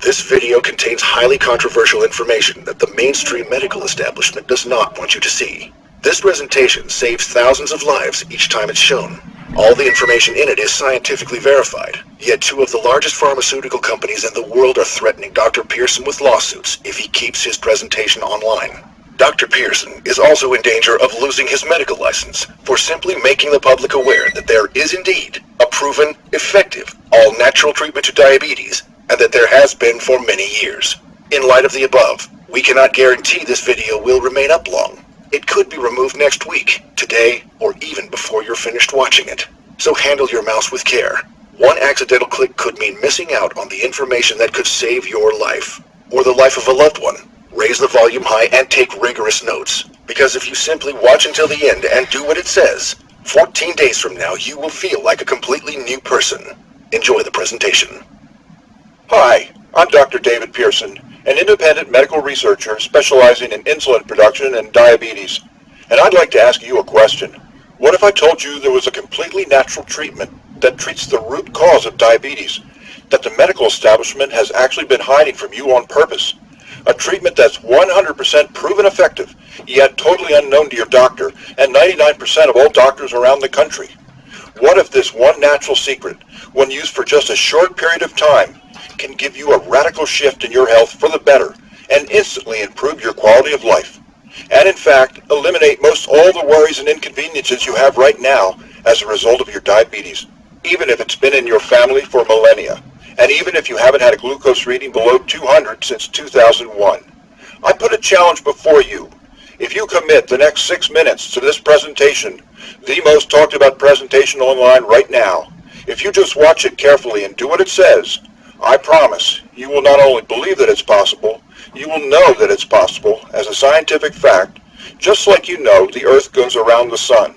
This video contains highly controversial information that the mainstream medical establishment does not want you to see. This presentation saves thousands of lives each time it's shown. All the information in it is scientifically verified, yet two of the largest pharmaceutical companies in the world are threatening Dr. Pearson with lawsuits if he keeps his presentation online. Dr. Pearson is also in danger of losing his medical license for simply making the public aware that there is indeed a proven, effective, all-natural treatment to diabetes, and that there has been for many years. In light of the above, we cannot guarantee this video will remain up long. It could be removed next week, today, or even before you're finished watching it. So handle your mouse with care. One accidental click could mean missing out on the information that could save your life, or the life of a loved one. Raise the volume high and take rigorous notes, because if you simply watch until the end and do what it says, 14 days from now you will feel like a completely new person. Enjoy the presentation. Hi, I'm Dr. David Pearson, an independent medical researcher specializing in insulin production and diabetes. And I'd like to ask you a question. What if I told you there was a completely natural treatment that treats the root cause of diabetes, that the medical establishment has actually been hiding from you on purpose? A treatment that's 100% proven effective, yet totally unknown to your doctor and 99% of all doctors around the country. What if this one natural secret, when used for just a short period of time, can give you a radical shift in your health for the better and instantly improve your quality of life? And in fact, eliminate most all the worries and inconveniences you have right now as a result of your diabetes, even if it's been in your family for millennia. And even if you haven't had a glucose reading below 200 since 2001. I put a challenge before you. If you commit the next 6 minutes to this presentation, the most talked about presentation online right now, if you just watch it carefully and do what it says, I promise you will not only believe that it's possible, you will know that it's possible as a scientific fact, just like you know the Earth goes around the sun.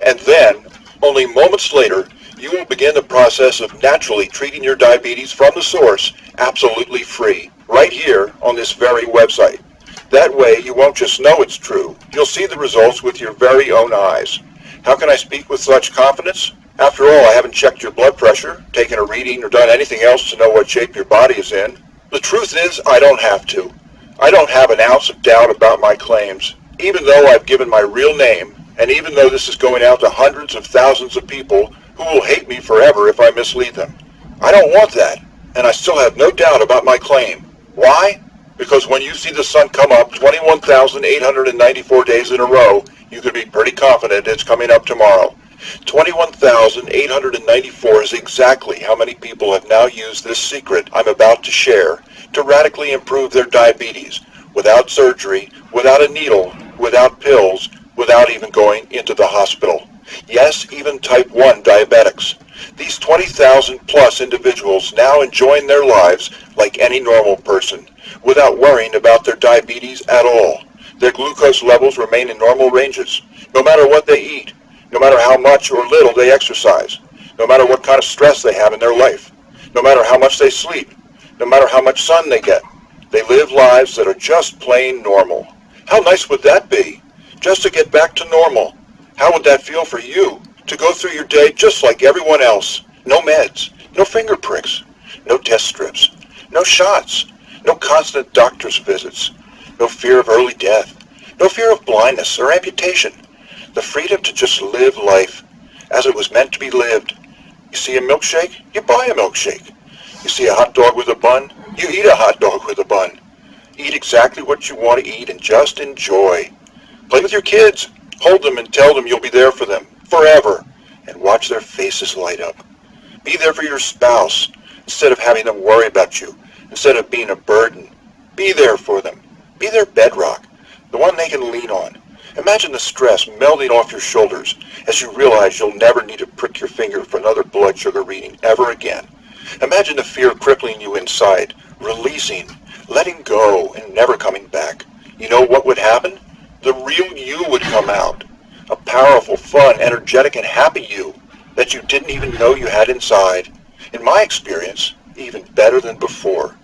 And then, only moments later, you will begin the process of naturally treating your diabetes from the source absolutely free, right here on this very website. That way you won't just know it's true, you'll see the results with your very own eyes. How can I speak with such confidence? After all, I haven't checked your blood pressure, taken a reading, or done anything else to know what shape your body is in. The truth is, I don't have to. I don't have an ounce of doubt about my claims, even though I've given my real name, and even though this is going out to hundreds of thousands of people who will hate me forever if I mislead them. I don't want that, and I still have no doubt about my claim. Why? Because when you see the sun come up 21,894 days in a row, you can be pretty confident it's coming up tomorrow. 21,894 is exactly how many people have now used this secret I'm about to share to radically improve their diabetes, without surgery, without a needle, without pills, without even going into the hospital. Yes, even type 1 diabetics. These 20,000 plus individuals now enjoying their lives like any normal person, without worrying about their diabetes at all. Their glucose levels remain in normal ranges, no matter what they eat, no matter how much or little they exercise, no matter what kind of stress they have in their life, no matter how much they sleep, no matter how much sun they get. They live lives that are just plain normal. How nice would that be? Just to get back to normal. How would that feel for you, to go through your day just like everyone else? No meds, no finger pricks, no test strips, no shots, no constant doctor's visits, no fear of early death, no fear of blindness or amputation. The freedom to just live life as it was meant to be lived. You see a milkshake? You buy a milkshake. You see a hot dog with a bun? You eat a hot dog with a bun. Eat exactly what you want to eat and just enjoy. Play with your kids. Hold them and tell them you'll be there for them, forever, and watch their faces light up. Be there for your spouse, instead of having them worry about you, instead of being a burden. Be there for them. Be their bedrock, the one they can lean on. Imagine the stress melting off your shoulders as you realize you'll never need to prick your finger for another blood sugar reading ever again. Imagine the fear crippling you inside, releasing, letting go, and never coming back. You know what would happen? The real you would come out. A powerful, fun, energetic, and happy you that you didn't even know you had inside. In my experience, even better than before.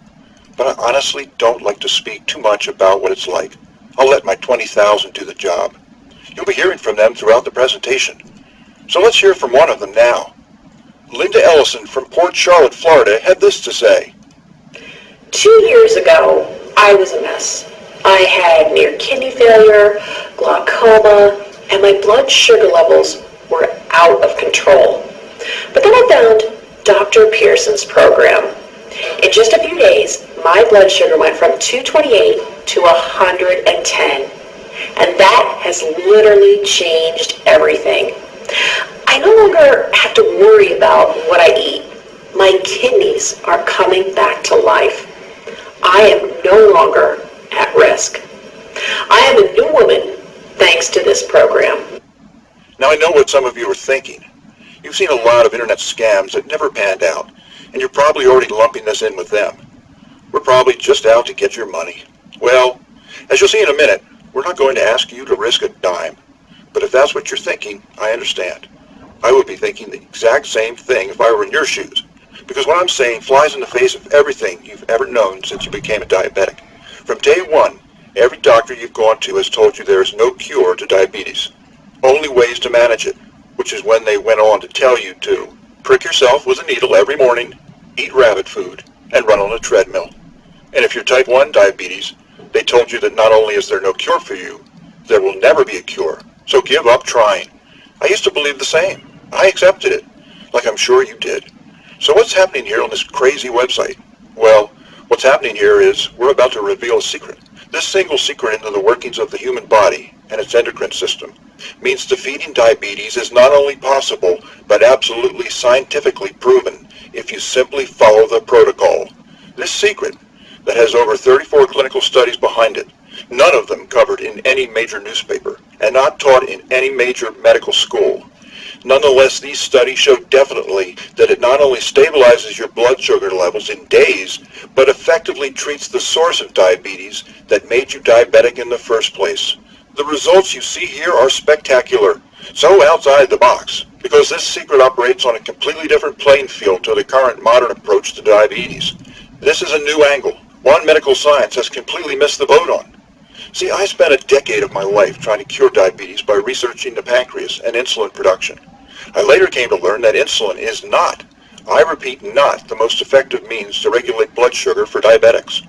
But I honestly don't like to speak too much about what it's like. I'll let my 20,000 do the job. You'll be hearing from them throughout the presentation. So let's hear from one of them now. Linda Ellison from Port Charlotte, Florida, had this to say. 2 years ago, I was a mess. I had near kidney failure, glaucoma, and my blood sugar levels were out of control. But then I found Dr. Pearson's program. In just a few days, my blood sugar went from 228 to 110. And that has literally changed everything. I no longer have to worry about what I eat. My kidneys are coming back to life. I am no longer at risk. I am a new woman thanks to this program. Now I know what some of you are thinking. You've seen a lot of internet scams that never panned out, and you're probably already lumping this in with them. We're probably just out to get your money. Well, as you'll see in a minute, we're not going to ask you to risk a dime. But if that's what you're thinking, I understand. I would be thinking the exact same thing if I were in your shoes. Because what I'm saying flies in the face of everything you've ever known since you became a diabetic. From day one, every doctor you've gone to has told you there is no cure to diabetes. Only ways to manage it, which is when they went on to tell you to prick yourself with a needle every morning, eat rabbit food, and run on a treadmill. And if you're type 1 diabetes, they told you that not only is there no cure for you, there will never be a cure. So give up trying. I used to believe the same. I accepted it, like I'm sure you did. So what's happening here on this crazy website? Well, what's happening here is we're about to reveal a secret. This single secret into the workings of the human body and its endocrine system means defeating diabetes is not only possible, but absolutely scientifically proven if you simply follow the protocol. This secret, that has over 34 clinical studies behind it, none of them covered in any major newspaper, and not taught in any major medical school. Nonetheless, these studies show definitely that it not only stabilizes your blood sugar levels in days, but effectively treats the source of diabetes that made you diabetic in the first place. The results you see here are spectacular, so outside the box, because this secret operates on a completely different playing field to the current modern approach to diabetes. This is a new angle, one medical science has completely missed the boat on. See, I spent a decade of my life trying to cure diabetes by researching the pancreas and insulin production. I later came to learn that insulin is not, I repeat not, the most effective means to regulate blood sugar for diabetics.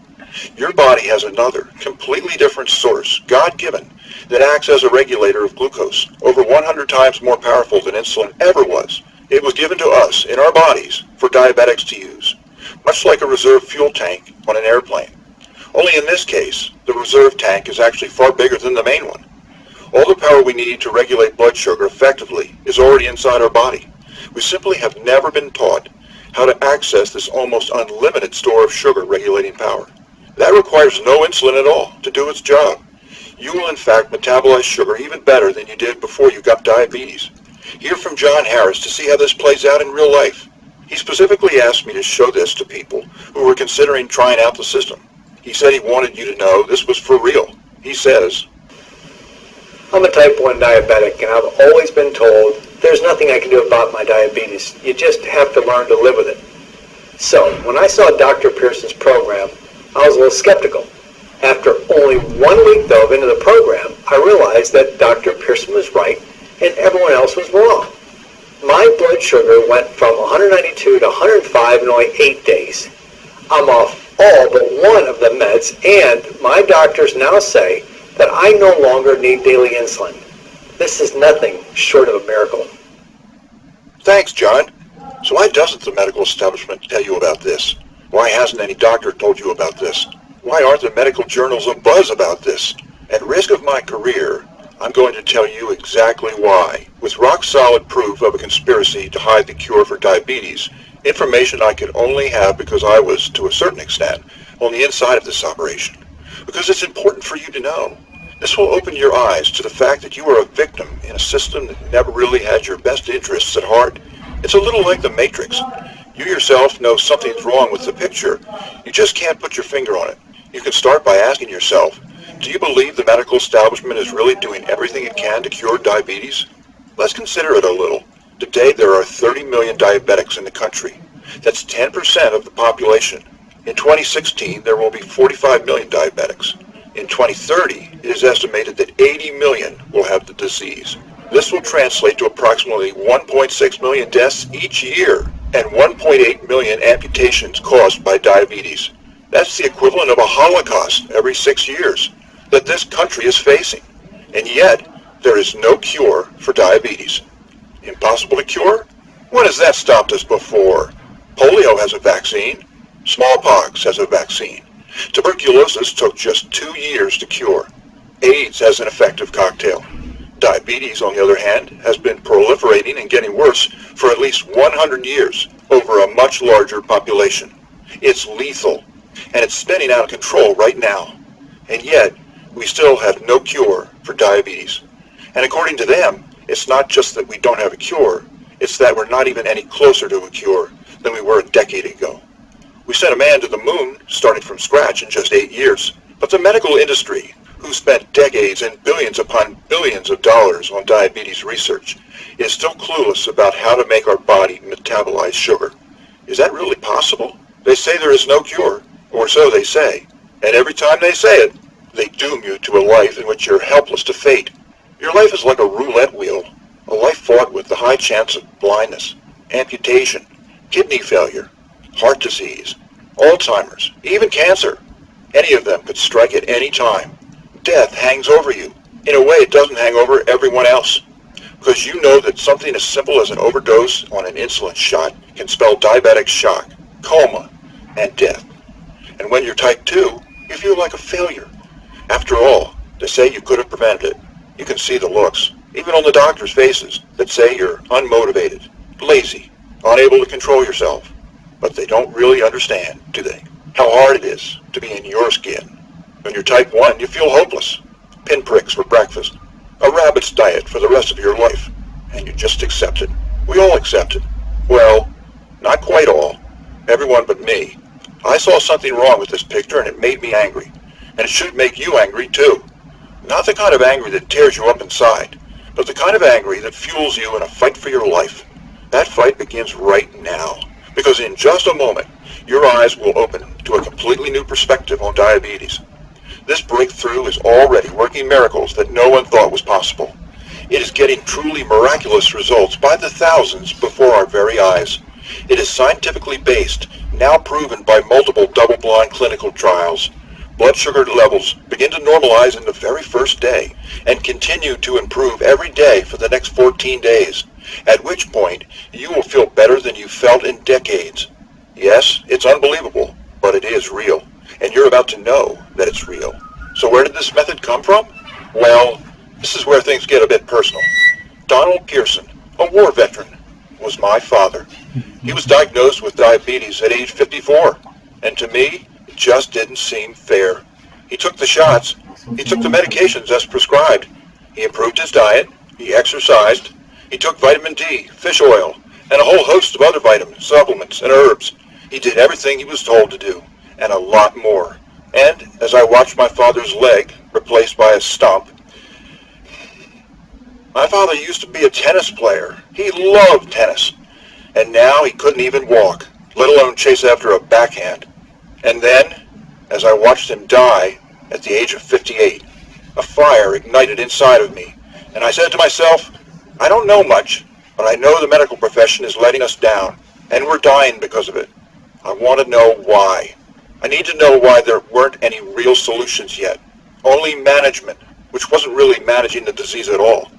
Your body has another, completely different source, God-given, that acts as a regulator of glucose, over 100 times more powerful than insulin ever was. It was given to us, in our bodies, for diabetics to use, much like a reserve fuel tank on an airplane. Only in this case, the reserve tank is actually far bigger than the main one. All the power we need to regulate blood sugar effectively is already inside our body. We simply have never been taught how to access this almost unlimited store of sugar regulating power. That requires no insulin at all to do its job. You will in fact metabolize sugar even better than you did before you got diabetes. Hear from John Harris to see how this plays out in real life. He specifically asked me to show this to people who were considering trying out the system. He said he wanted you to know this was for real. He says, I'm a type 1 diabetic, and I've always been told there's nothing I can do about my diabetes. You just have to learn to live with it. So, when I saw Dr. Pearson's program, I was a little skeptical. After only 1 week, though, into the program, I realized that Dr. Pearson was right and everyone else was wrong. My blood sugar went from 192 to 105 in only 8 days. I'm off all but one of the meds, and my doctors now say that I no longer need daily insulin. This is nothing short of a miracle. Thanks, John. So why doesn't the medical establishment tell you about this? Why hasn't any doctor told you about this? Why aren't the medical journals abuzz about this? At risk of my career, I'm going to tell you exactly why. With rock-solid proof of a conspiracy to hide the cure for diabetes, information I could only have because I was, to a certain extent, on the inside of this operation. Because it's important for you to know. This will open your eyes to the fact that you are a victim in a system that never really had your best interests at heart. It's a little like the Matrix. You yourself know something's wrong with the picture. You just can't put your finger on it. You can start by asking yourself, do you believe the medical establishment is really doing everything it can to cure diabetes? Let's consider it a little. Today there are 30 million diabetics in the country. That's 10% of the population. In 2016, there will be 45 million diabetics. In 2030, it is estimated that 80 million will have the disease. This will translate to approximately 1.6 million deaths each year and 1.8 million amputations caused by diabetes. That's the equivalent of a Holocaust every 6 years that this country is facing. And yet, there is no cure for diabetes. Impossible to cure? When has that stopped us before? Polio has a vaccine. Smallpox has a vaccine. Tuberculosis took just 2 years to cure. AIDS has an effective cocktail. Diabetes, on the other hand, has been proliferating and getting worse for at least 100 years over a much larger population. It's lethal, and it's spinning out of control right now. And yet, we still have no cure for diabetes. And according to them, it's not just that we don't have a cure, it's that we're not even any closer to a cure than we were a decade ago. We sent a man to the moon, starting from scratch in just 8 years. But the medical industry, who spent decades and billions upon billions of dollars on diabetes research, is still clueless about how to make our body metabolize sugar. Is that really possible? They say there is no cure, or so they say. And every time they say it, they doom you to a life in which you're helpless to fate. Your life is like a roulette wheel, a life fought with the high chance of blindness, amputation, kidney failure, heart disease, Alzheimer's, even cancer. Any of them could strike at any time. Death hangs over you. In a way, it doesn't hang over everyone else, because you know that something as simple as an overdose on an insulin shot can spell diabetic shock, coma, and death. And when you're type 2, you feel like a failure. After all, they say you could have prevented it. You can see the looks, even on the doctors' faces, that say you're unmotivated, lazy, unable to control yourself. But they don't really understand, do they? How hard it is to be in your skin. When you're type 1, you feel hopeless. Pinpricks for breakfast. A rabbit's diet for the rest of your life. And you just accept it. We all accept it. Well, not quite all. Everyone but me. I saw something wrong with this picture and it made me angry. And it should make you angry too. Not the kind of angry that tears you up inside, but the kind of angry that fuels you in a fight for your life. That fight begins right now. Because in just a moment, your eyes will open to a completely new perspective on diabetes. This breakthrough is already working miracles that no one thought was possible. It is getting truly miraculous results by the thousands before our very eyes. It is scientifically based, now proven by multiple double-blind clinical trials. Blood sugar levels begin to normalize in the very first day and continue to improve every day for the next 14 days, at which point you will feel better than you felt in decades. Yes, it's unbelievable, but it is real, and you're about to know that it's real. So where did this method come from? Well, this is where things get a bit personal. Donald Pearson, a war veteran, was my father. He was diagnosed with diabetes at age 54, and to me, it just didn't seem fair. He took the shots, he took the medications as prescribed, he improved his diet, he exercised, he took vitamin D, fish oil, and a whole host of other vitamins, supplements, and herbs. He did everything he was told to do, and a lot more. And as I watched my father's leg replaced by a stump, my father used to be a tennis player. He loved tennis. And now he couldn't even walk, let alone chase after a backhand. And then, as I watched him die at the age of 58, a fire ignited inside of me. And I said to myself, I don't know much, but I know the medical profession is letting us down, and we're dying because of it. I want to know why. I need to know why there weren't any real solutions yet. Only management, which wasn't really managing the disease at all.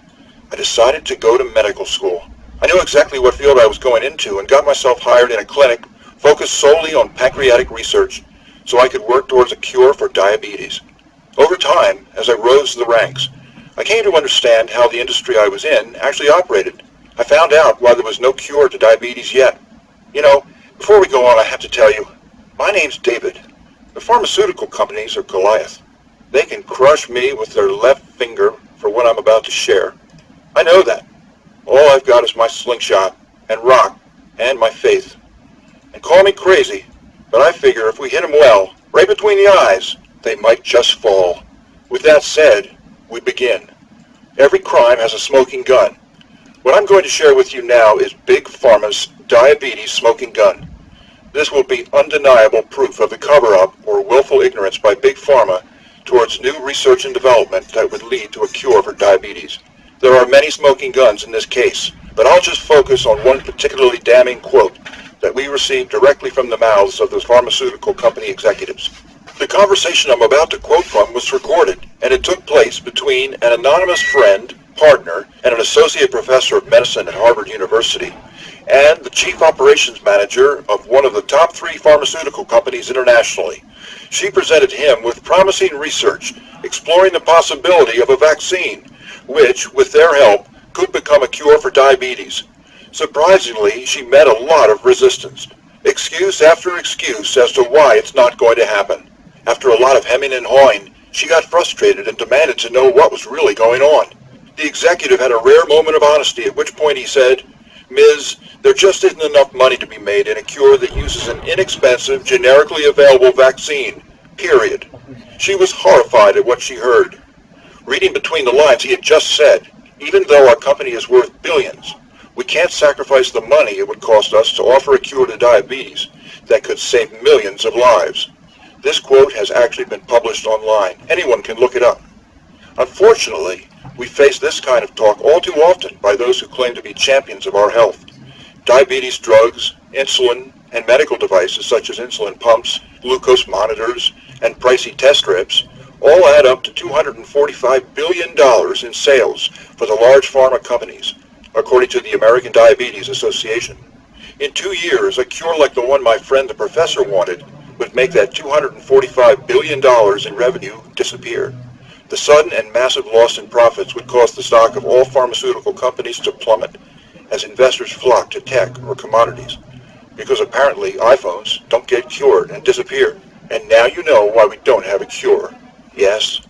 I decided to go to medical school. I knew exactly what field I was going into and got myself hired in a clinic focused solely on pancreatic research so I could work towards a cure for diabetes. Over time, as I rose the ranks, I came to understand how the industry I was in actually operated. I found out why there was no cure to diabetes yet. You know, before we go on, I have to tell you, my name's David. The pharmaceutical companies are Goliath. They can crush me with their left finger for what I'm about to share. I know that. All I've got is my slingshot and rock and my faith. And call me crazy, but I figure if we hit them well, right between the eyes, they might just fall. With that said, we begin. Every crime has a smoking gun. What I'm going to share with you now is Big Pharma's diabetes smoking gun. This will be undeniable proof of the cover-up or willful ignorance by Big Pharma towards new research and development that would lead to a cure for diabetes. There are many smoking guns in this case, but I'll just focus on one particularly damning quote. that we received directly from the mouths of those pharmaceutical company executives. The conversation I'm about to quote from was recorded, and it took place between an anonymous friend, partner, and an associate professor of medicine at Harvard University, and the chief operations manager of one of the top 3 pharmaceutical companies internationally. She presented him with promising research exploring the possibility of a vaccine, which, with their help, could become a cure for diabetes. Surprisingly, she met a lot of resistance. Excuse after excuse as to why it's not going to happen. After a lot of hemming and hawing, she got frustrated and demanded to know what was really going on. The executive had a rare moment of honesty, at which point he said, "Ms., there just isn't enough money to be made in a cure that uses an inexpensive, generically available vaccine. Period." She was horrified at what she heard. Reading between the lines, he had just said, "Even though our company is worth billions, we can't sacrifice the money it would cost us to offer a cure to diabetes that could save millions of lives." This quote has actually been published online. Anyone can look it up. Unfortunately, we face this kind of talk all too often by those who claim to be champions of our health. Diabetes drugs, insulin, and medical devices such as insulin pumps, glucose monitors, and pricey test strips all add up to $245 billion in sales for the large pharma companies, according to the American Diabetes Association. In 2 years, a cure like the one my friend the professor wanted would make that $245 billion in revenue disappear. The sudden and massive loss in profits would cause the stock of all pharmaceutical companies to plummet as investors flock to tech or commodities, because apparently iPhones don't get cured and disappear. And now you know why we don't have a cure. Yes,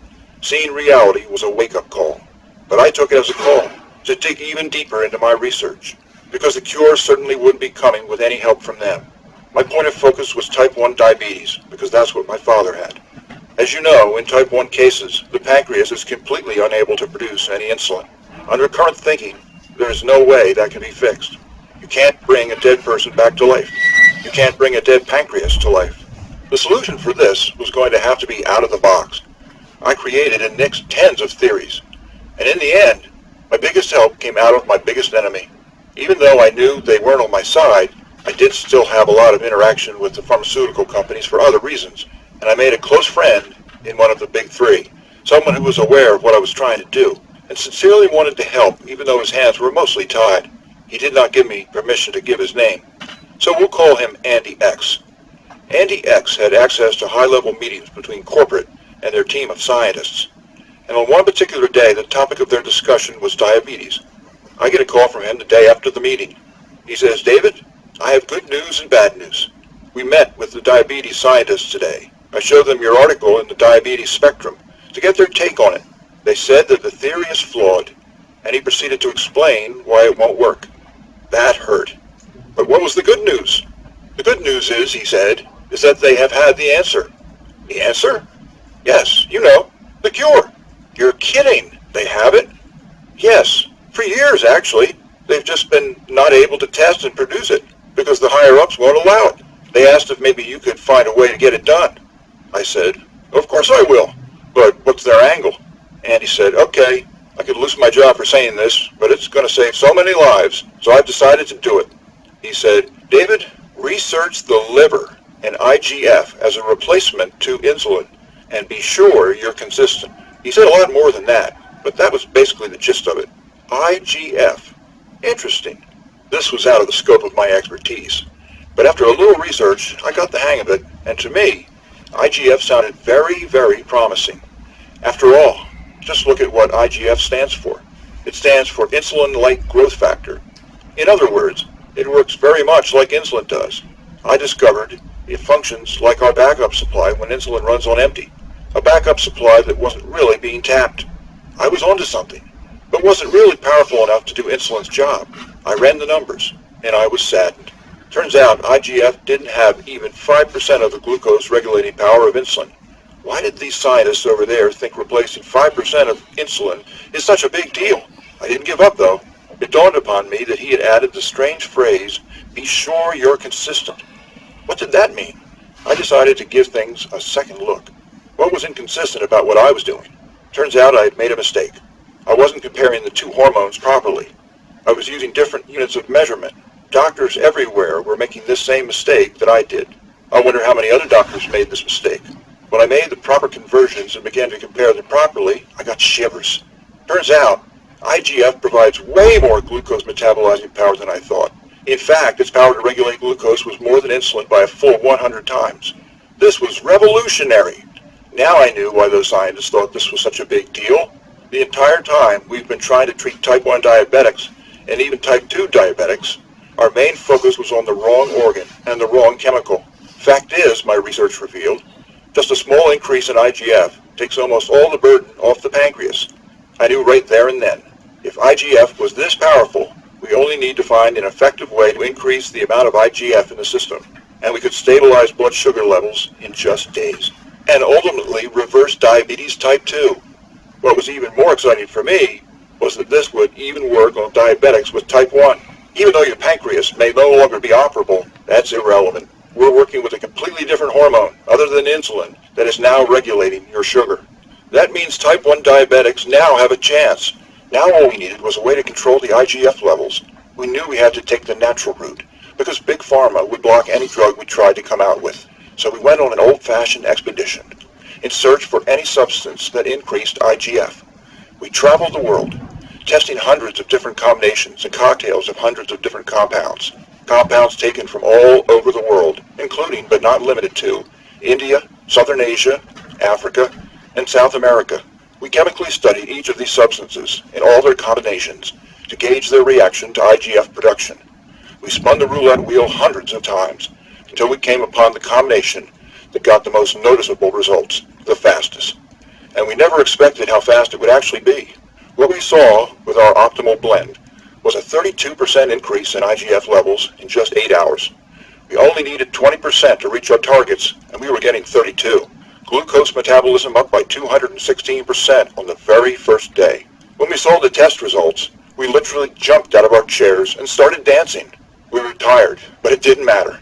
seeing reality was a wake-up call, but I took it as a call to dig even deeper into my research, because the cure certainly wouldn't be coming with any help from them. My point of focus was type 1 diabetes, because that's what my father had. As you know, in type 1 cases, the pancreas is completely unable to produce any insulin. Under current thinking, there is no way that can be fixed. You can't bring a dead person back to life. You can't bring a dead pancreas to life. The solution for this was going to have to be out of the box. I created and nixed tens of theories, and in the end, my biggest help came out of my biggest enemy. Even though I knew they weren't on my side, I did still have a lot of interaction with the pharmaceutical companies for other reasons, and I made a close friend in one of the big 3, someone who was aware of what I was trying to do, and sincerely wanted to help even though his hands were mostly tied. He did not give me permission to give his name, so we'll call him Andy X. Andy X had access to high-level meetings between corporate and their team of scientists, and on one particular day the topic of their discussion was diabetes. I get a call from him the day after the meeting. He says, "David, I have good news and bad news. We met with the diabetes scientists today. I showed them your article in the Diabetes Spectrum to get their take on it. They said that the theory is flawed," and he proceeded to explain why it won't work. That hurt. But what was the good news? "The good news is," he said, "is that they have had the answer." "The answer?" "Yes, you know, the cure." "You're kidding. They have it?" "Yes, for years actually. They've just been not able to test and produce it because the higher-ups won't allow it. They asked if maybe you could find a way to get it done." I said, "Of course I will, but what's their angle?" And he said, "Okay, I could lose my job for saying this, but it's going to save so many lives, so I've decided to do it." He said, "David, research the liver and IGF as a replacement to insulin, and be sure you're consistent." He said a lot more than that, but that was basically the gist of it. IGF. Interesting. This was out of the scope of my expertise. But after a little research, I got the hang of it, and to me, IGF sounded very, very promising. After all, just look at what IGF stands for. It stands for insulin-like growth factor. In other words, it works very much like insulin does. I discovered it functions like our backup supply when insulin runs on empty, a backup supply that wasn't really being tapped. I was onto something, but wasn't really powerful enough to do insulin's job. I ran the numbers, and I was saddened. Turns out IGF didn't have even 5% of the glucose regulating power of insulin. Why did these scientists over there think replacing 5% of insulin is such a big deal? I didn't give up though. It dawned upon me that he had added the strange phrase, "Be sure you're consistent." What did that mean? I decided to give things a second look. What was inconsistent about what I was doing? Turns out I had made a mistake. I wasn't comparing the 2 hormones properly. I was using different units of measurement. Doctors everywhere were making this same mistake that I did. I wonder how many other doctors made this mistake. When I made the proper conversions and began to compare them properly, I got shivers. Turns out, IGF provides way more glucose metabolizing power than I thought. In fact, its power to regulate glucose was more than insulin by a full 100 times. This was revolutionary. Now I knew why those scientists thought this was such a big deal. The entire time we've been trying to treat type 1 diabetics, and even type 2 diabetics, our main focus was on the wrong organ and the wrong chemical. Fact is, my research revealed, just a small increase in IGF takes almost all the burden off the pancreas. I knew right there and then, if IGF was this powerful, we only need to find an effective way to increase the amount of IGF in the system, and we could stabilize blood sugar levels in just days, and ultimately reverse diabetes type 2. What was even more exciting for me was that this would even work on diabetics with type 1. Even though your pancreas may no longer be operable, that's irrelevant. We're working with a completely different hormone, other than insulin, that is now regulating your sugar. That means type 1 diabetics now have a chance. Now all we needed was a way to control the IGF levels. We knew we had to take the natural route, because Big Pharma would block any drug we tried to come out with. So we went on an old-fashioned expedition, in search for any substance that increased IGF. We traveled the world, testing hundreds of different combinations and cocktails of hundreds of different compounds. Compounds taken from all over the world, including but not limited to India, Southern Asia, Africa, and South America. We chemically studied each of these substances in all their combinations to gauge their reaction to IGF production. We spun the roulette wheel hundreds of times until we came upon the combination that got the most noticeable results, the fastest. And we never expected how fast it would actually be. What we saw with our optimal blend was a 32% increase in IGF levels in just 8 hours. We only needed 20% to reach our targets, and we were getting 32. Glucose metabolism up by 216% on the very first day. When we saw the test results, we literally jumped out of our chairs and started dancing. We were tired, but it didn't matter.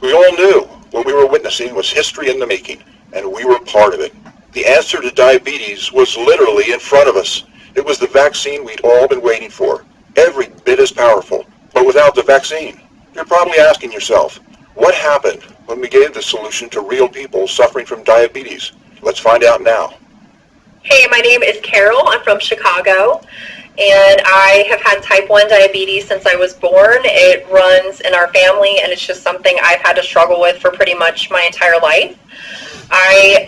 We all knew what we were witnessing was history in the making, and we were part of it. The answer to diabetes was literally in front of us. It was the vaccine we'd all been waiting for. Every bit as powerful, but without the vaccine. You're probably asking yourself, what happened when we gave the solution to real people suffering from diabetes? Let's find out now. Hey, my name is Carol. I'm from Chicago, and I have had type 1 diabetes since I was born. It runs in our family, and it's just something I've had to struggle with for pretty much my entire life.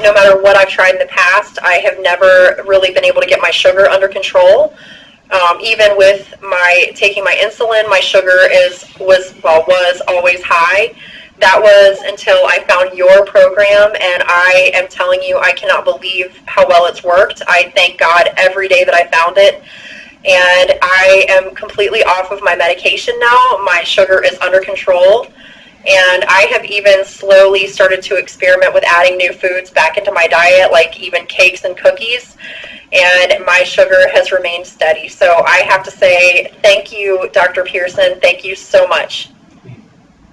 No matter what I've tried in the past, I have never really been able to get my sugar under control. Even with taking my insulin, my sugar was always high. That was until I found your program, and I am telling you, I cannot believe how well it's worked. I thank God every day that I found it, and I am completely off of my medication now. My sugar is under control, and I have even slowly started to experiment with adding new foods back into my diet, like even cakes and cookies, and my sugar has remained steady. So I have to say thank you, Dr. Pearson. Thank you so much.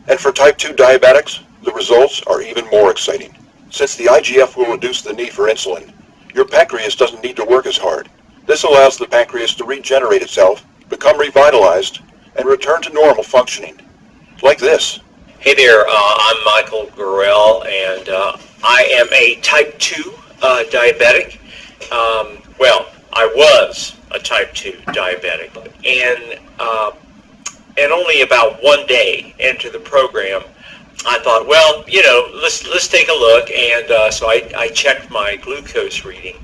And for type 2 diabetics, the results are even more exciting. Since the IGF will reduce the need for insulin, your pancreas doesn't need to work as hard. This allows the pancreas to regenerate itself, become revitalized, and return to normal functioning. Like this. Hey there, I'm Michael Gurrell, and I am a type 2 diabetic. I was a type 2 diabetic, and only about one day into the program, I thought, well, let's take a look, and so I checked my glucose reading,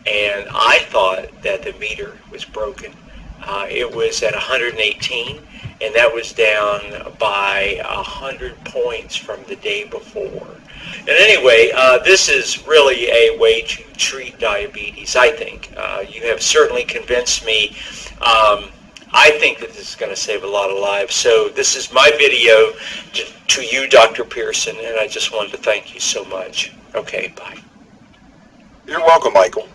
and I thought that the meter was broken. It was at 118, and that was down by 100 points from the day before. And anyway, this is really a way to treat diabetes, I think. You have certainly convinced me. I think that this is going to save a lot of lives. So this is my video to you, Dr. Pearson, and I just wanted to thank you so much. Okay, bye. You're welcome, Michael.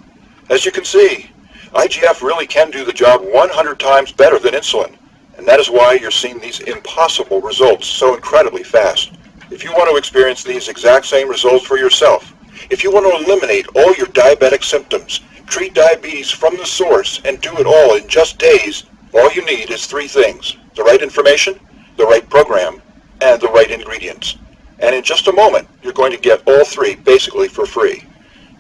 As you can see, IGF really can do the job 100 times better than insulin, and that is why you're seeing these impossible results so incredibly fast. If you want to experience these exact same results for yourself, if you want to eliminate all your diabetic symptoms, treat diabetes from the source, and do it all in just days, all you need is 3 things: the right information, the right program, and the right ingredients. And in just a moment, you're going to get all three basically for free.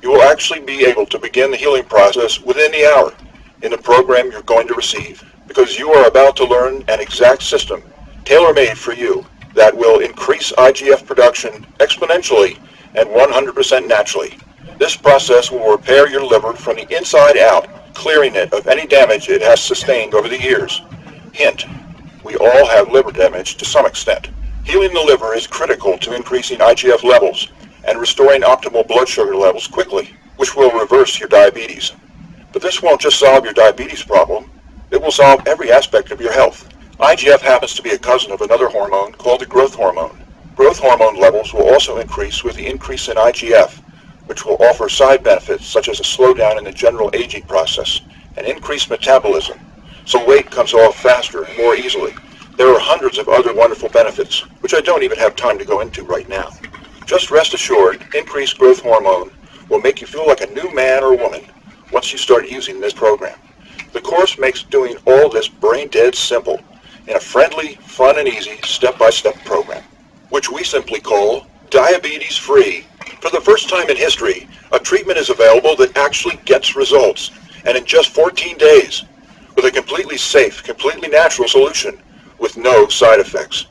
You will actually be able to begin the healing process within the hour in the program you're going to receive, because you are about to learn an exact system tailor-made for you that will increase IGF production exponentially and 100% naturally. This process will repair your liver from the inside out, clearing it of any damage it has sustained over the years. Hint, we all have liver damage to some extent. Healing the liver is critical to increasing IGF levels and restoring optimal blood sugar levels quickly, which will reverse your diabetes. But this won't just solve your diabetes problem, it will solve every aspect of your health. IGF happens to be a cousin of another hormone called the growth hormone. Growth hormone levels will also increase with the increase in IGF, which will offer side benefits such as a slowdown in the general aging process and increased metabolism, so weight comes off faster and more easily. There are hundreds of other wonderful benefits, which I don't even have time to go into right now. Just rest assured, increased growth hormone will make you feel like a new man or woman once you start using this program. The course makes doing all this brain dead simple in a friendly, fun, and easy step-by-step program, which we simply call Diabetes Free. For the first time in history, a treatment is available that actually gets results, and in just 14 days, with a completely safe, completely natural solution with no side effects.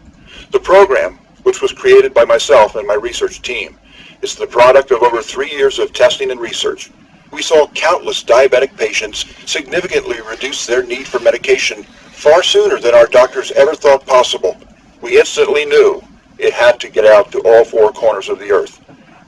The program, which was created by myself and my research team, is the product of over 3 years of testing and research. We saw countless diabetic patients significantly reduce their need for medication far sooner than our doctors ever thought possible. We instantly knew it had to get out to all four corners of the earth.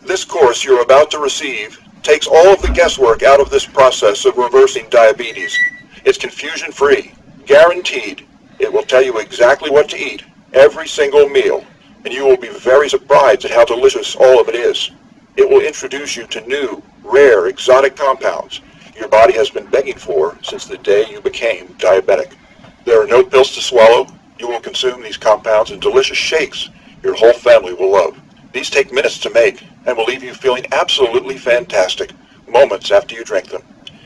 This course you're about to receive takes all of the guesswork out of this process of reversing diabetes. It's confusion-free, guaranteed. It will tell you exactly what to eat every single meal, and you will be very surprised at how delicious all of it is. It will introduce you to new, rare, exotic compounds your body has been begging for since the day you became diabetic. There are no pills to swallow. You will consume these compounds in delicious shakes your whole family will love. These take minutes to make and will leave you feeling absolutely fantastic moments after you drink them.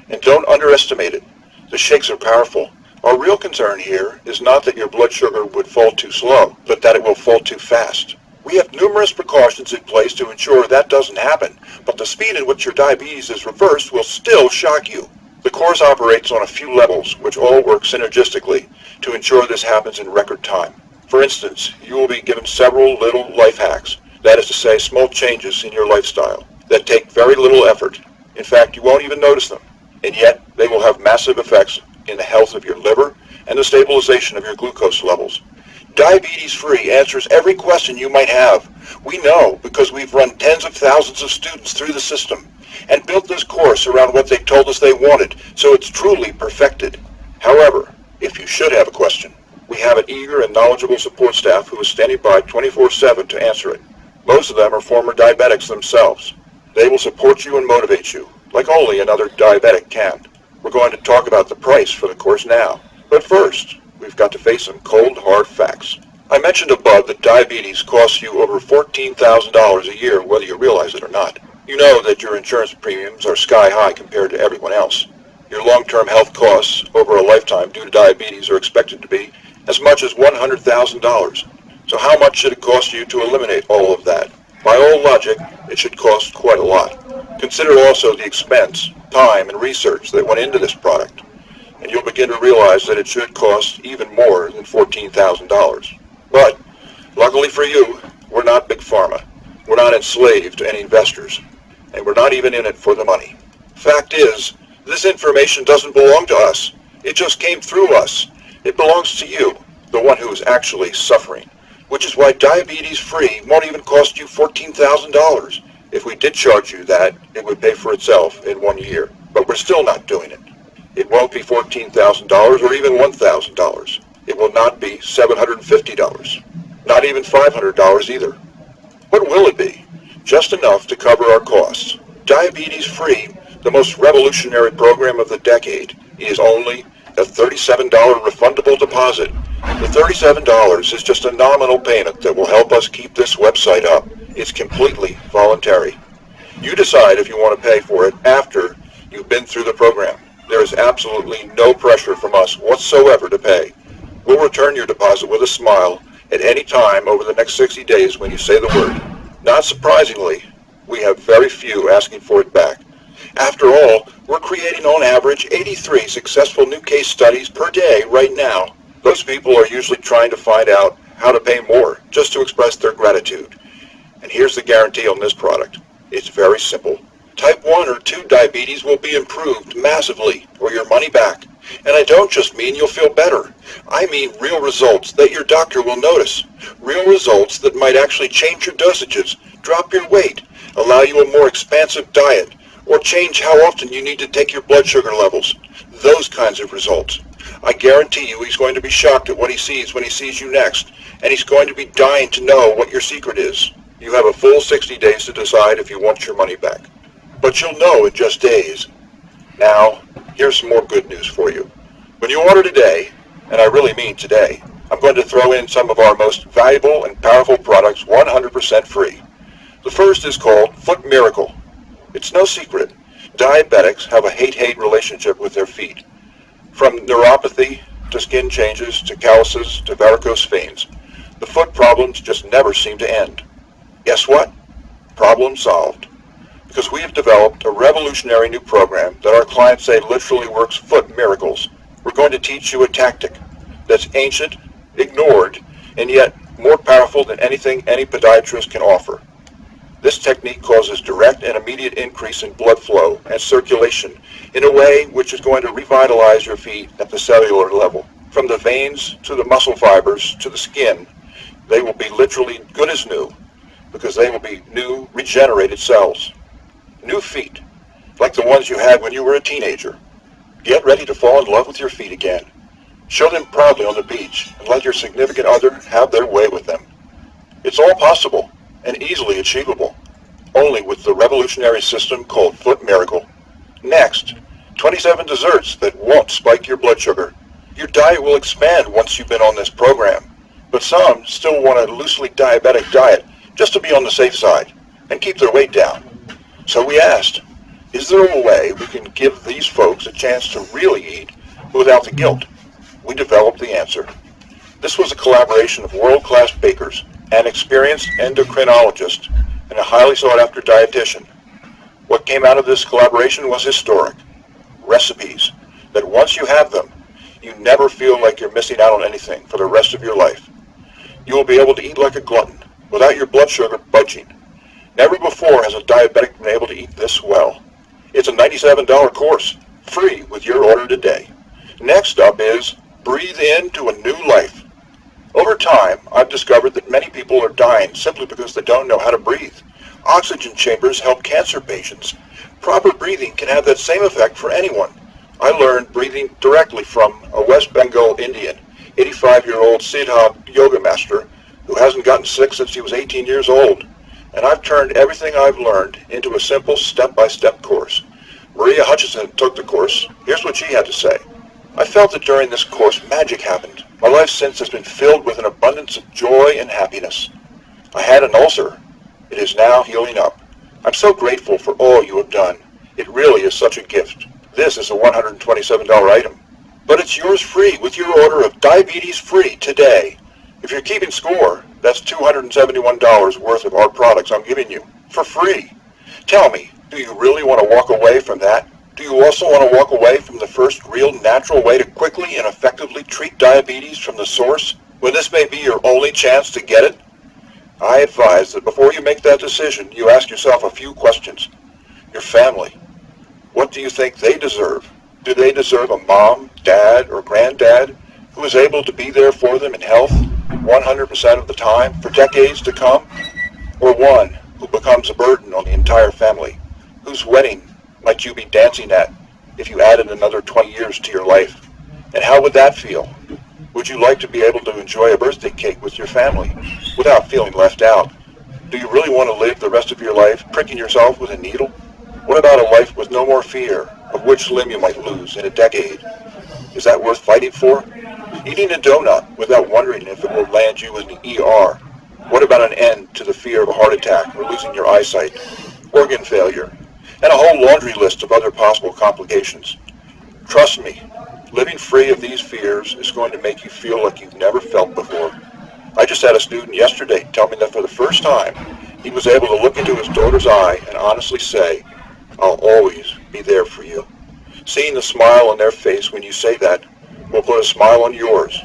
And don't underestimate it. The shakes are powerful. Our real concern here is not that your blood sugar would fall too slow, but that it will fall too fast. We have numerous precautions in place to ensure that doesn't happen, but the speed at which your diabetes is reversed will still shock you. The course operates on a few levels, which all work synergistically to ensure this happens in record time. For instance, you will be given several little life hacks, that is to say, small changes in your lifestyle, that take very little effort. In fact, you won't even notice them, and yet they will have massive effects in the health of your liver and the stabilization of your glucose levels. Diabetes Free answers every question you might have. We know because we've run tens of thousands of students through the system and built this course around what they told us they wanted, so it's truly perfected. However, if you should have a question, we have an eager and knowledgeable support staff who is standing by 24/7 to answer it. Most of them are former diabetics themselves. They will support you and motivate you, like only another diabetic can. We're going to talk about the price for the course now. But first, we've got to face some cold, hard facts. I mentioned above that diabetes costs you over $14,000 a year, whether you realize it or not. You know that your insurance premiums are sky high compared to everyone else. Your long-term health costs over a lifetime due to diabetes are expected to be as much as $100,000. So how much should it cost you to eliminate all of that? By all logic, it should cost quite a lot. Consider also the expense, time, and research that went into this product, and you'll begin to realize that it should cost even more than $14,000. But, luckily for you, we're not Big Pharma. We're not enslaved to any investors, and we're not even in it for the money. Fact is, this information doesn't belong to us. It just came through us. It belongs to you, the one who is actually suffering, which is why Diabetes Free won't even cost you $14,000. If we did charge you that, it would pay for itself in 1 year, but we're still not doing it. It won't be $14,000 or even $1,000. It will not be $750, not even $500 either. What will it be? Just enough to cover our costs. Diabetes Free, the most revolutionary program of the decade, is only a $37 refundable deposit. The $37 is just a nominal payment that will help us keep this website up. It's completely voluntary. You decide if you want to pay for it after you've been through the program. There is absolutely no pressure from us whatsoever to pay. We'll return your deposit with a smile at any time over the next 60 days when you say the word. Not surprisingly, we have very few asking for it back. After all, we're creating on average 83 successful new case studies per day right now. Those people are usually trying to find out how to pay more just to express their gratitude. And here's the guarantee on this product. It's very simple. Type 1 or 2 diabetes will be improved massively or your money back. And I don't just mean you'll feel better. I mean real results that your doctor will notice. Real results that might actually change your dosages, drop your weight, allow you a more expansive diet, or change how often you need to take your blood sugar levels. Those kinds of results. I guarantee you he's going to be shocked at what he sees when he sees you next, and he's going to be dying to know what your secret is. You have a full 60 days to decide if you want your money back. But you'll know in just days. Now, here's some more good news for you. When you order today, and I really mean today, I'm going to throw in some of our most valuable and powerful products 100% free. The first is called Foot Miracle. It's no secret. Diabetics have a hate-hate relationship with their feet. From neuropathy to skin changes to calluses to varicose veins, the foot problems just never seem to end. Guess what? Problem solved. Because we have developed a revolutionary new program that our clients say literally works foot miracles. We're going to teach you a tactic that's ancient, ignored, and yet more powerful than anything any podiatrist can offer. This technique causes direct and immediate increase in blood flow and circulation in a way which is going to revitalize your feet at the cellular level. From the veins to the muscle fibers to the skin, they will be literally good as new because they will be new, regenerated cells. New feet, like the ones you had when you were a teenager. Get ready to fall in love with your feet again. Show them proudly on the beach and let your significant other have their way with them. It's all possible and easily achievable, only with the revolutionary system called Foot Miracle. Next, 27 desserts that won't spike your blood sugar. Your diet will expand once you've been on this program, but some still want a loosely diabetic diet just to be on the safe side and keep their weight down. So we asked, is there a way we can give these folks a chance to really eat without the guilt? We developed the answer. This was a collaboration of world-class bakers, an experienced endocrinologist, and a highly sought-after dietitian. What came out of this collaboration was historic. Recipes that once you have them, you never feel like you're missing out on anything for the rest of your life. You will be able to eat like a glutton without your blood sugar budging. Never before has a diabetic been able to eat this well. It's a $97 course, free with your order today. Next up is Breathe Into a New Life. Over time, I've discovered that many people are dying simply because they don't know how to breathe. Oxygen chambers help cancer patients. Proper breathing can have that same effect for anyone. I learned breathing directly from a West Bengal Indian, 85-year-old Siddha yoga master who hasn't gotten sick since he was 18 years old. And I've turned everything I've learned into a simple step-by-step course. Maria Hutchison took the course. Here's what she had to say. I felt that during this course, magic happened. My life since has been filled with an abundance of joy and happiness. I had an ulcer. It is now healing up. I'm so grateful for all you have done. It really is such a gift. This is a $127 item. But it's yours free with your order of Diabetes Free today. If you're keeping score, that's $271 worth of our products I'm giving you for free. Tell me, do you really want to walk away from that? Do you also want to walk away from the first real natural way to quickly and effectively treat diabetes from the source, when this may be your only chance to get it? I advise that before you make that decision, you ask yourself a few questions. Your family. What do you think they deserve? Do they deserve a mom, dad, or granddad who is able to be there for them in health 100% of the time for decades to come? Or one who becomes a burden on the entire family, whose wedding might you be dancing at if you added another 20 years to your life? And how would that feel? Would you like to be able to enjoy a birthday cake with your family without feeling left out? Do you really want to live the rest of your life pricking yourself with a needle? What about a life with no more fear of which limb you might lose in a decade? Is that worth fighting for? Eating a donut without wondering if it will land you in the ER. What about an end to the fear of a heart attack or losing your eyesight, organ failure, and a whole laundry list of other possible complications? Trust me, living free of these fears is going to make you feel like you've never felt before. I just had a student yesterday tell me that for the first time, he was able to look into his daughter's eye and honestly say, "I'll always be there for you." Seeing the smile on their face when you say that will put a smile on yours,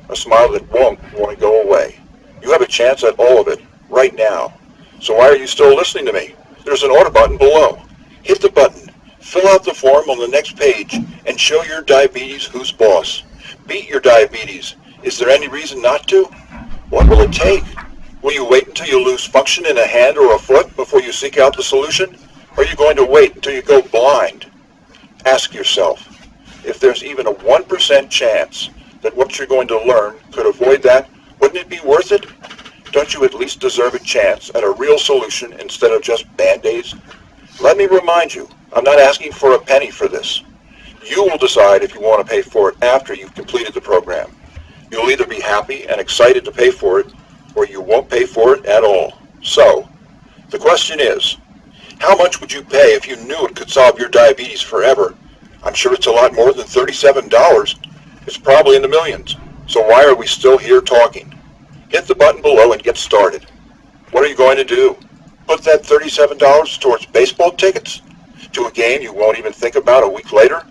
a smile that won't want to go away. You have a chance at all of it right now. So why are you still listening to me? There's an order button below. Hit the button, fill out the form on the next page, and show your diabetes who's boss. Beat your diabetes. Is there any reason not to? What will it take? Will you wait until you lose function in a hand or a foot before you seek out the solution? Or are you going to wait until you go blind? Ask yourself, if there's even a 1% chance that what you're going to learn could avoid that, wouldn't it be worth it? Don't you at least deserve a chance at a real solution instead of just Band-Aids? Let me remind you, I'm not asking for a penny for this. You will decide if you want to pay for it after you've completed the program. You'll either be happy and excited to pay for it, or you won't pay for it at all. So, the question is, how much would you pay if you knew it could solve your diabetes forever? I'm sure it's a lot more than $37. It's probably in the millions. So why are we still here talking? Hit the button below and get started. What are you going to do? Put that $37 towards baseball tickets? To a game you won't even think about a week later?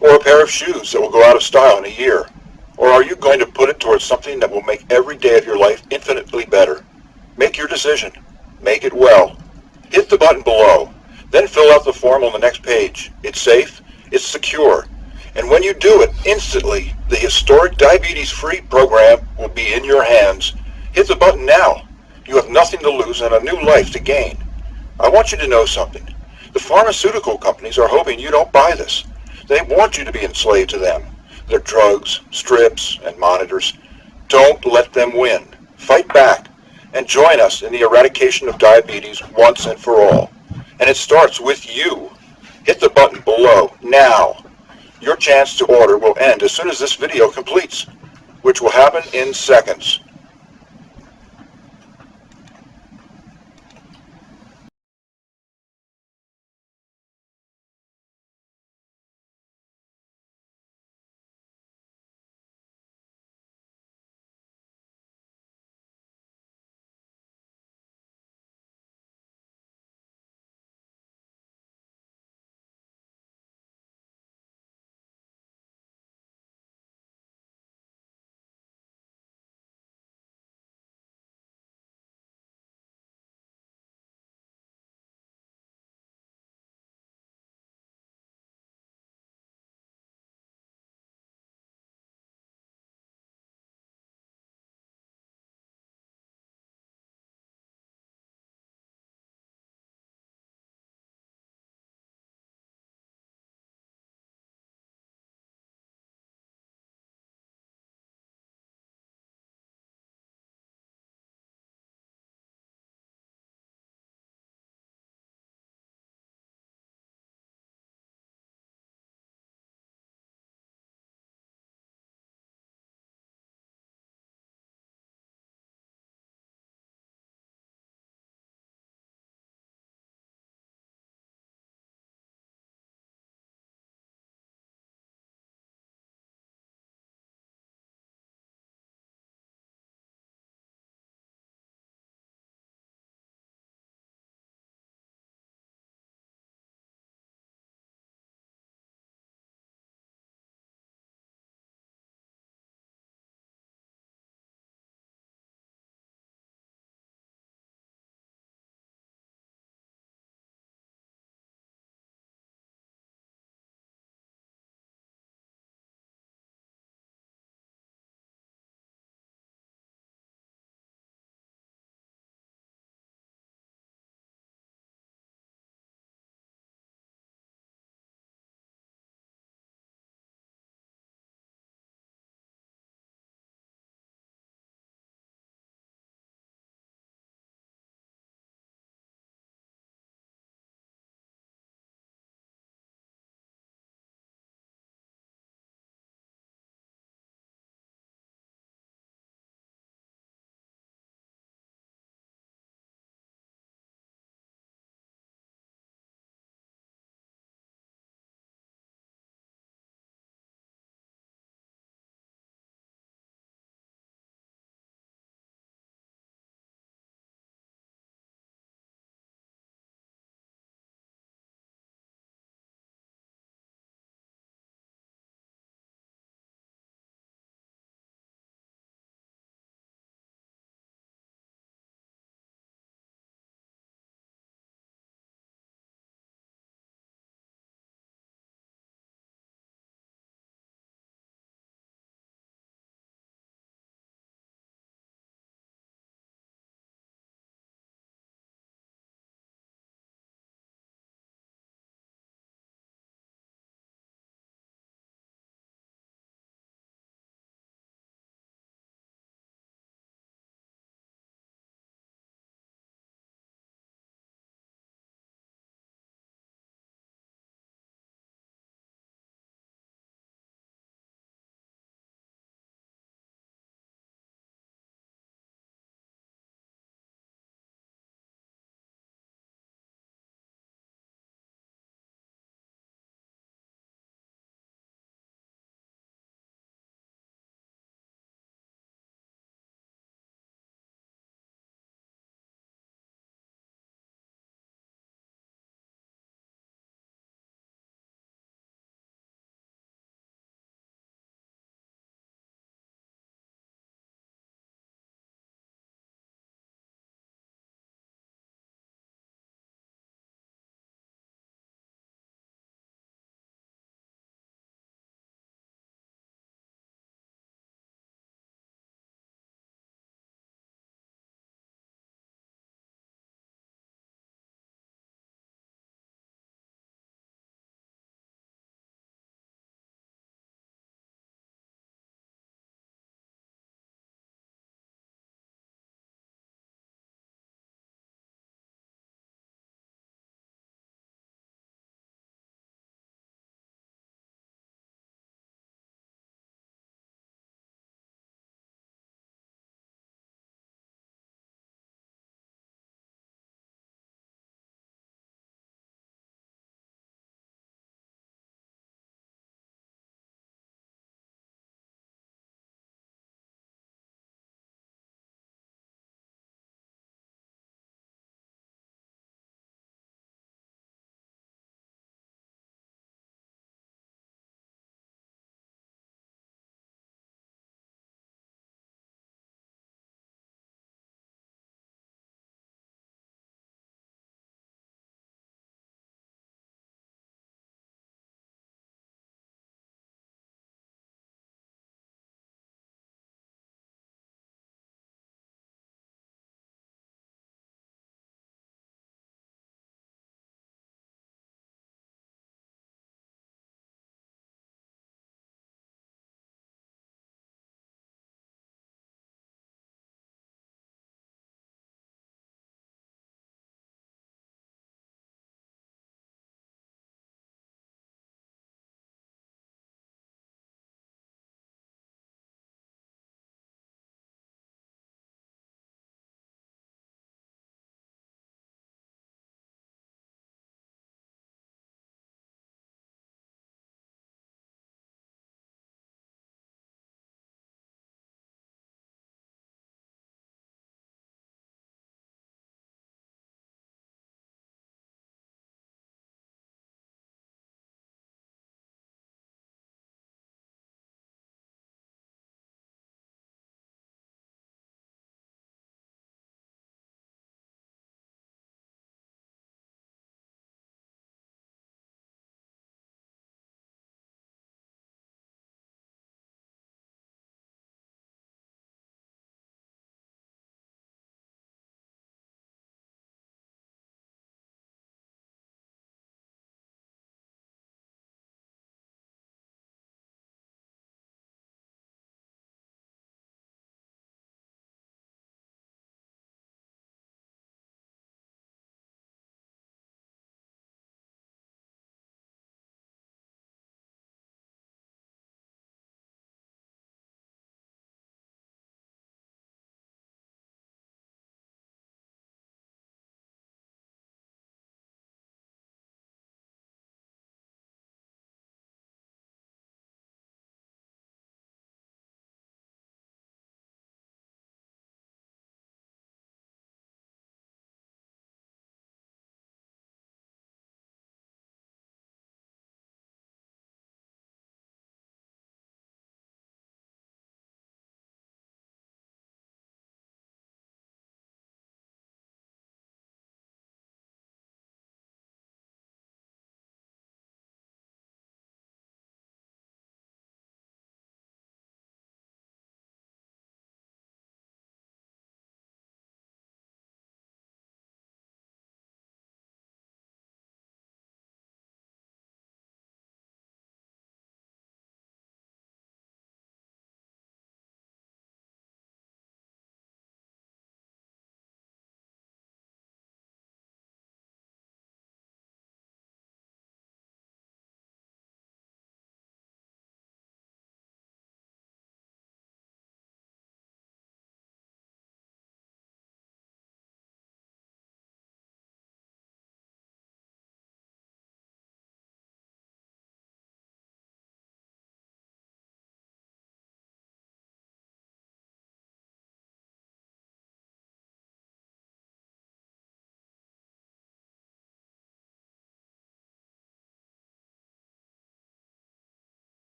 Or a pair of shoes that will go out of style in a year? Or are you going to put it towards something that will make every day of your life infinitely better? Make your decision. Make it well. Hit the button below. Then fill out the form on the next page. It's safe. It's secure. And when you do it, instantly, the historic diabetes-free program will be in your hands. Hit the button now. You have nothing to lose and a new life to gain. I want you to know something. The pharmaceutical companies are hoping you don't buy this. They want you to be enslaved to them. Their drugs, strips, and monitors. Don't let them win. Fight back and join us in the eradication of diabetes once and for all. And it starts with you. Hit the button below now. Your chance to order will end as soon as this video completes, which will happen in seconds.